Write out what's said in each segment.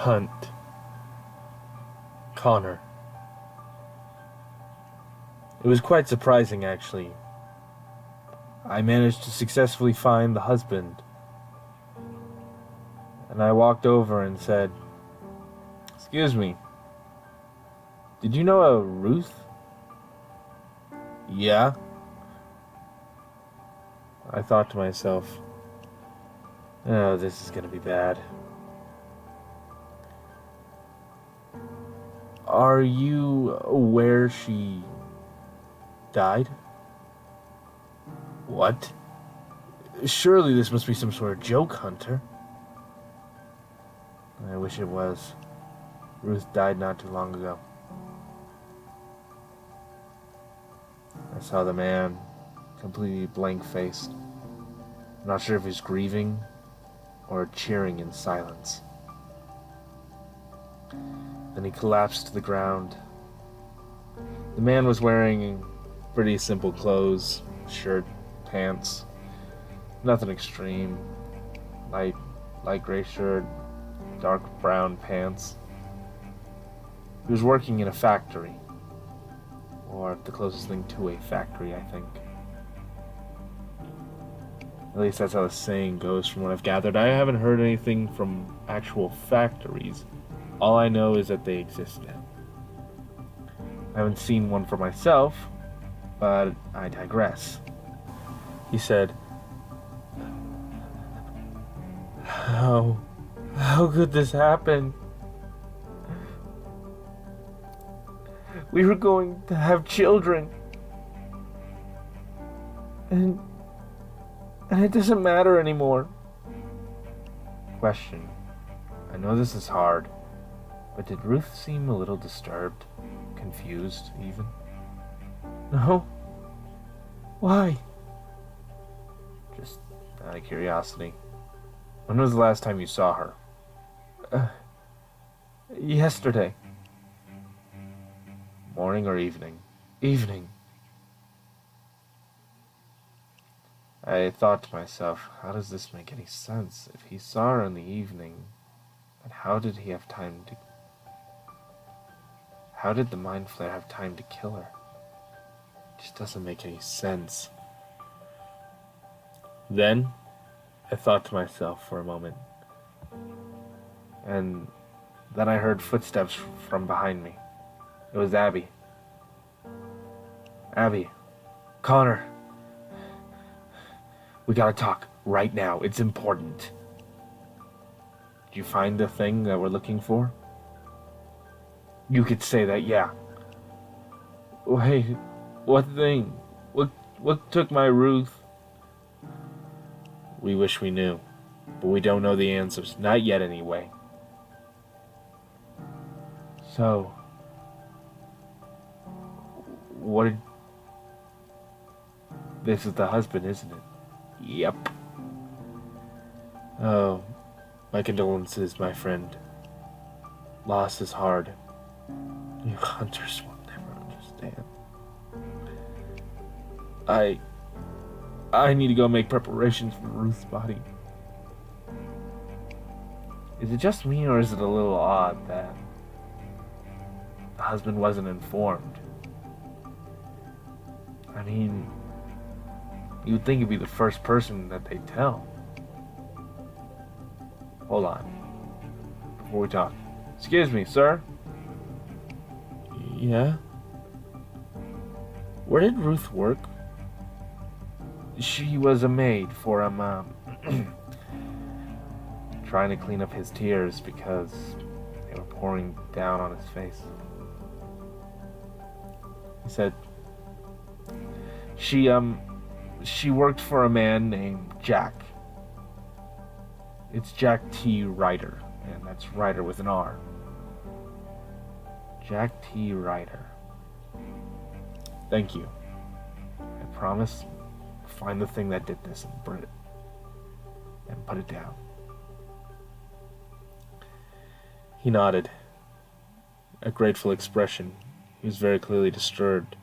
Hunt. Connor. It was quite surprising, actually. I managed to successfully find the husband. And I walked over and said, "Excuse me, did you know a Ruth?" "Yeah." I thought to myself, "Oh, this is gonna be bad." "Are you aware she died?" "What? Surely this must be some sort of joke, Hunter." "I wish it was. Ruth died not too long ago." I saw the man, completely blank-faced. Not sure if he's grieving or cheering in silence. Then he collapsed to the ground. The man was wearing pretty simple clothes, shirt, pants, nothing extreme. Light gray shirt, dark brown pants. He was working in a factory, or the closest thing to a factory, I think. At least that's how the saying goes from what I've gathered. I haven't heard anything from actual factories. All I know is that they exist now. I haven't seen one for myself, but I digress. He said, How could this happen? We were going to have children. And it doesn't matter anymore." Question. I know this is hard, but did Ruth seem a little disturbed? Confused, even? "No. Why?" Just out of curiosity. When was the last time you saw her? Yesterday." Morning or evening? Evening. I thought to myself, how does this make any sense? If he saw her in the evening, then how did he have time to... How did the Mind Flayer have time to kill her? It just doesn't make any sense. Then, I thought to myself for a moment. And then I heard footsteps from behind me. It was Abby. "Abby. Connor. We gotta talk right now. It's important." "Did you find the thing that we're looking for?" "You could say that, yeah." "Wait, what thing? What took my Ruth?" "We wish we knew, but we don't know the answers. Not yet, anyway." "So, what did... This is the husband, isn't it?" "Yep." "Oh, my condolences, my friend. Loss is hard. You hunters will never understand. I need to go make preparations for Ruth's body." Is it just me, or is it a little odd that the husband wasn't informed? I mean, you'd think he'd be the first person that they'd tell. Hold on. Before we talk. "Excuse me, sir?" "Yeah?" "Where did Ruth work?" "She was a maid for trying to clean up his tears because they were pouring down on his face. He said, she worked for a man named Jack. It's Jack T. Ryder, and that's Ryder with an R. Jack T. Ryder. Thank you. I promise, find the thing that did this and burn it. And put it down." He nodded. A grateful expression. He was very clearly disturbed,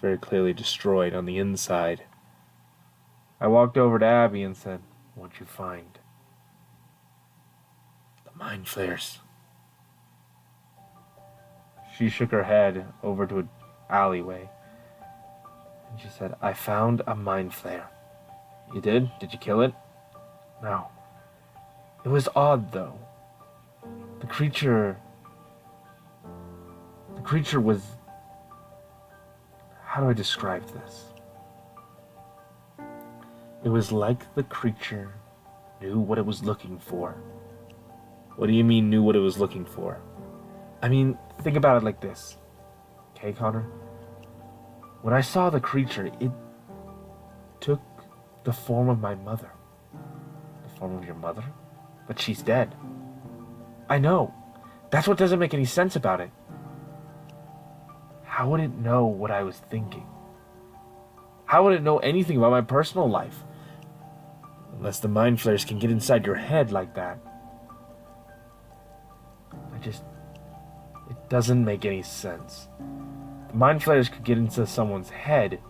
very clearly destroyed on the inside. I walked over to Abby and said, "What'd you find?" "The Mind Flayers," She shook her head over to an alleyway, and she said, I found a mind flare. You did? Did you kill it? No. It was odd, though. The creature was... How do I describe this? It was like the creature knew what it was looking for. What do you mean, knew what it was looking for? I mean, think about it like this. Okay, Connor? When I saw the creature, it took the form of my mother. The form of your mother? But she's dead. I know. That's what doesn't make any sense about it. How would it know what I was thinking? How would it know anything about my personal life? Unless the mind flayers can get inside your head like that. It doesn't make any sense. The mind flayers could get into someone's head.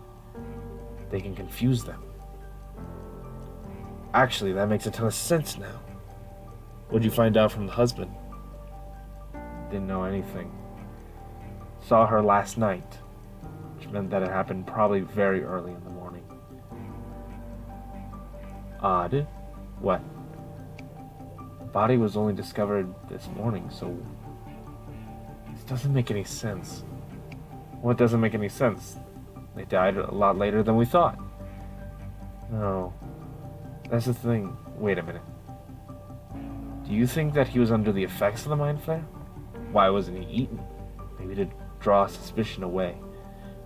They can confuse them. Actually, that makes a ton of sense now. What'd you find out from the husband? Didn't know anything. Saw her last night, which meant that it happened probably very early in the morning. Odd. What? The body was only discovered this morning, so this doesn't make any sense. What doesn't make any sense? They died a lot later than we thought. No. That's the thing. Wait a minute. Do you think that he was under the effects of the mind flare? Why wasn't he eaten? Maybe to draw suspicion away.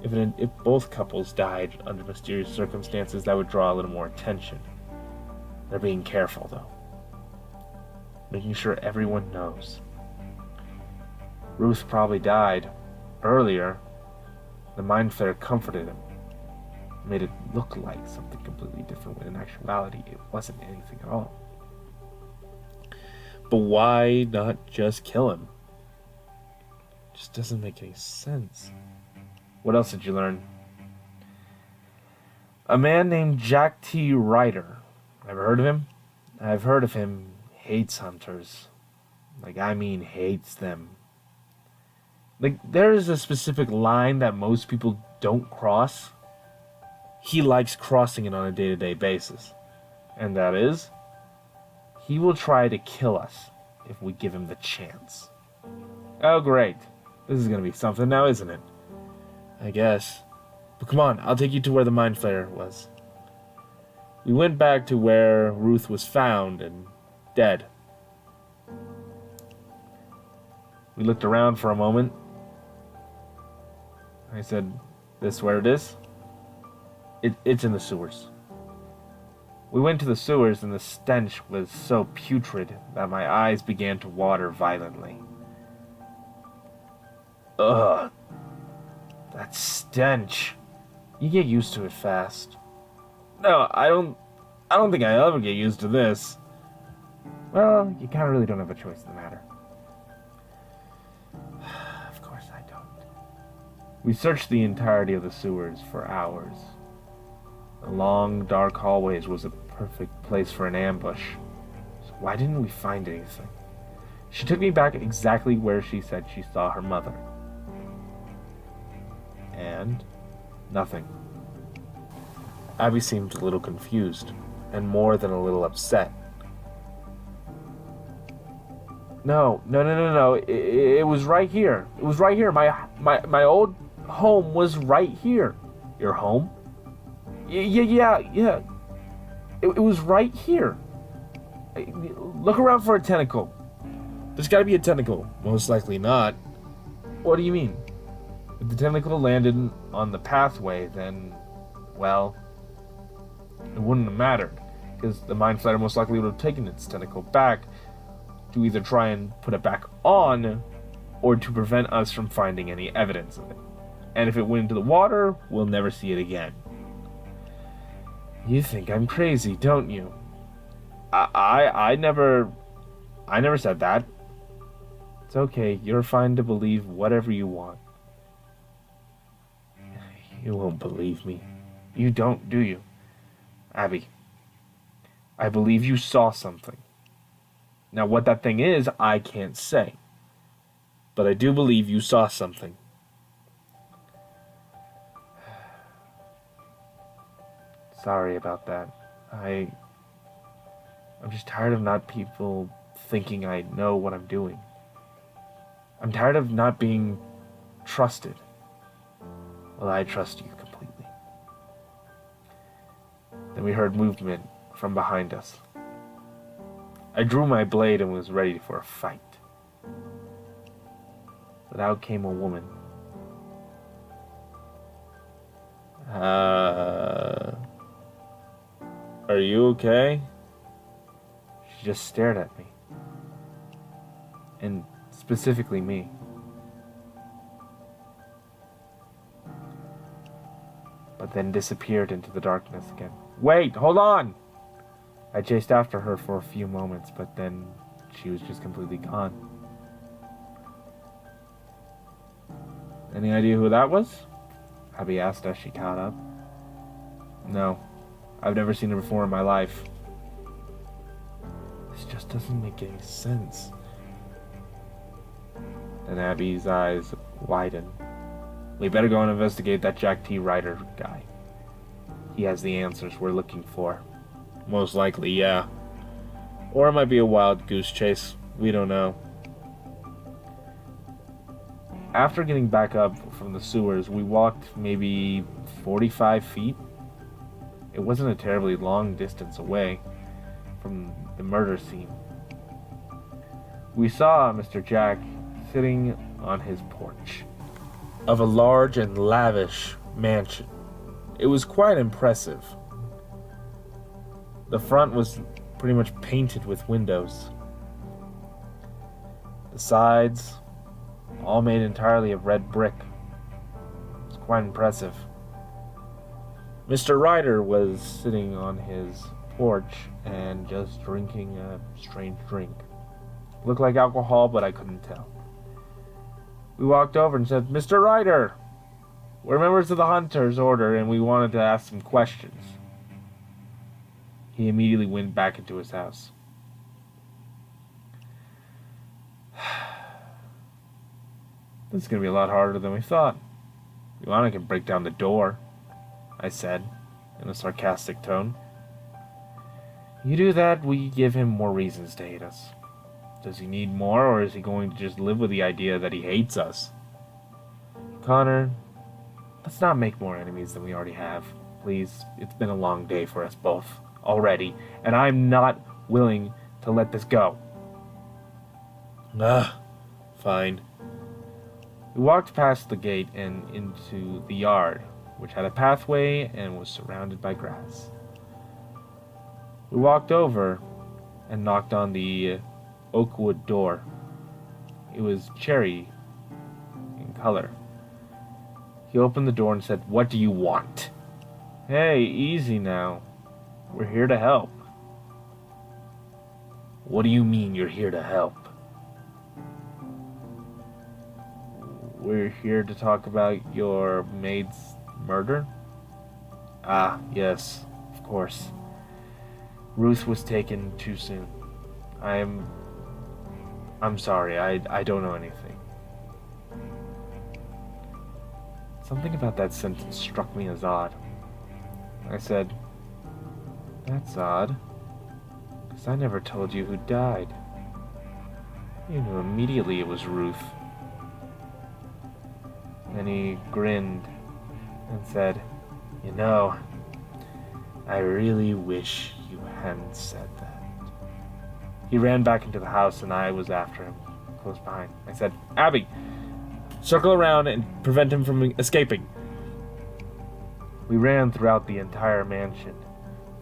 If both couples died under mysterious circumstances, that would draw a little more attention. They're being careful, though. Making sure everyone knows. Ruth probably died earlier. The mind flare comforted him. Made it look like something completely different when in actuality it wasn't anything at all. But why not just kill him? It just doesn't make any sense. What else did you learn? A man named Jack T. Ryder. Ever heard of him? I've heard of him. Hates hunters. Hates them. There is a specific line that most people don't cross. He likes crossing it on a day-to-day basis. And that is, he will try to kill us if we give him the chance. Oh, great. This is going to be something now, isn't it? I guess. But come on, I'll take you to where the mind flayer was. We went back to where Ruth was found and dead. We looked around for a moment. I said, this where it is? It's in the sewers. We went to the sewers and the stench was so putrid that my eyes began to water violently. Ugh. That stench. You get used to it fast. No, I don't think I'll ever get used to this. Well, you kind of really don't have a choice in the matter. Of course I don't. We searched the entirety of the sewers for hours. The long, dark hallways was a perfect place for an ambush. So why didn't we find anything? She took me back exactly where she said she saw her mother. And nothing. Abby seemed a little confused, and more than a little upset. No. It was right here. It was right here. My old home was right here. Your home? Yeah. It was right here. Look around for a tentacle. There's gotta be a tentacle. Most likely not. What do you mean? If the tentacle landed on the pathway, then, well, it wouldn't have mattered, because the mind flayer most likely would have taken its tentacle back to either try and put it back on, or to prevent us from finding any evidence of it. And if it went into the water, we'll never see it again. You think I'm crazy, don't you? I never said that. It's okay, you're fine to believe whatever you want. You won't believe me. You don't, do you? Abby, I believe you saw something. Now what that thing is, I can't say. but I do believe you saw something. Sorry about that. I'm just tired of not people thinking I know what I'm doing. I'm tired of not being trusted. Well, I trust you completely. Then we heard movement from behind us. I drew my blade and was ready for a fight. But out came a woman. Are you okay? She just stared at me. And specifically me. But then disappeared into the darkness again. Wait, hold on! I chased after her for a few moments, but then she was just completely gone. Any idea who that was? Abby asked as she caught up. No, I've never seen her before in my life. This just doesn't make any sense. Then Abby's eyes widened. We better go and investigate that Jack T. Ryder guy. He has the answers we're looking for. Most likely, yeah. Or it might be a wild goose chase. We don't know. After getting back up from the sewers, we walked maybe 45 feet. It wasn't a terribly long distance away from the murder scene. We saw Mr. Jack sitting on his porch of a large and lavish mansion. It was quite impressive. The front was pretty much painted with windows. The sides, all made entirely of red brick. It was quite impressive. Mr. Ryder was sitting on his porch and just drinking a strange drink. Looked like alcohol, but I couldn't tell. We walked over and said, "Mr. Ryder, we're members of the Hunter's Order and we wanted to ask some questions." He immediately went back into his house. This is going to be a lot harder than we thought. Ioana can break down the door, I said, in a sarcastic tone. You do that, we give him more reasons to hate us. Does he need more, or is he going to just live with the idea that he hates us? Connor, let's not make more enemies than we already have. Please, it's been a long day for us both already, and I'm not willing to let this go. Fine. We walked past the gate and into the yard, which had a pathway and was surrounded by grass. We walked over and knocked on the oakwood door. It was cherry in color. He opened the door and said, "What do you want?" Hey, easy now. We're here to help. What do you mean you're here to help? We're here to talk about your maid's murder? Ah, yes, of course. Ruth was taken too soon. I'm sorry, I don't know anything. Something about that sentence struck me as odd. I said, "That's odd, because I never told you who died. You knew immediately it was Ruth." Then he grinned and said, "You know, I really wish you hadn't said that." He ran back into the house and I was after him, close behind. I said, "Abby, circle around and prevent him from escaping." We ran throughout the entire mansion,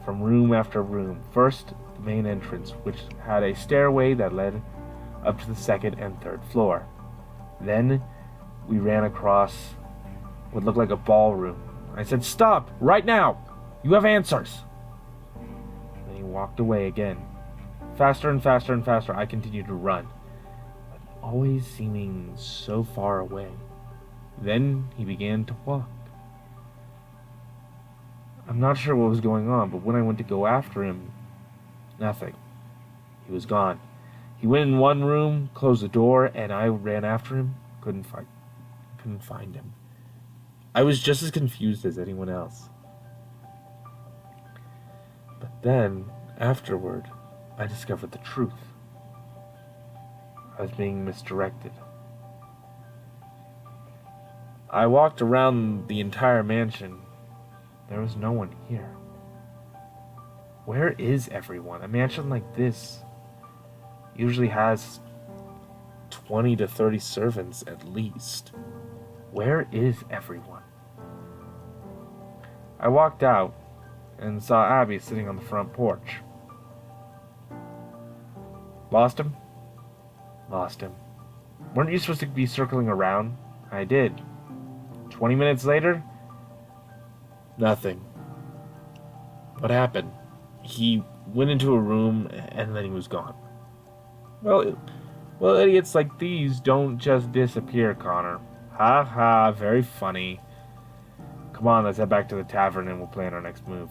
from room after room. First, the main entrance, which had a stairway that led up to the second and third floor. Then we ran across what looked like a ballroom. I said, "Stop, right now! You have answers!" Then he walked away again. Faster and faster and faster, I continued to run, but always seeming so far away. Then he began to walk. I'm not sure what was going on, but when I went to go after him, nothing. He was gone. He went in one room, closed the door, and I ran after him. Couldn't find him. I was just as confused as anyone else. But then, afterward, I discovered the truth. I was being misdirected. I walked around the entire mansion. There was no one here. Where is everyone? A mansion like this usually has 20 to 30 servants at least. Where is everyone? I walked out and saw Abby sitting on the front porch. Lost him? Lost him. Weren't you supposed to be circling around? I did. 20 minutes later? Nothing. What happened? He went into a room and then he was gone. Well, idiots like these don't just disappear, Connor. Ha ha, very funny. Come on, let's head back to the tavern and we'll plan our next move.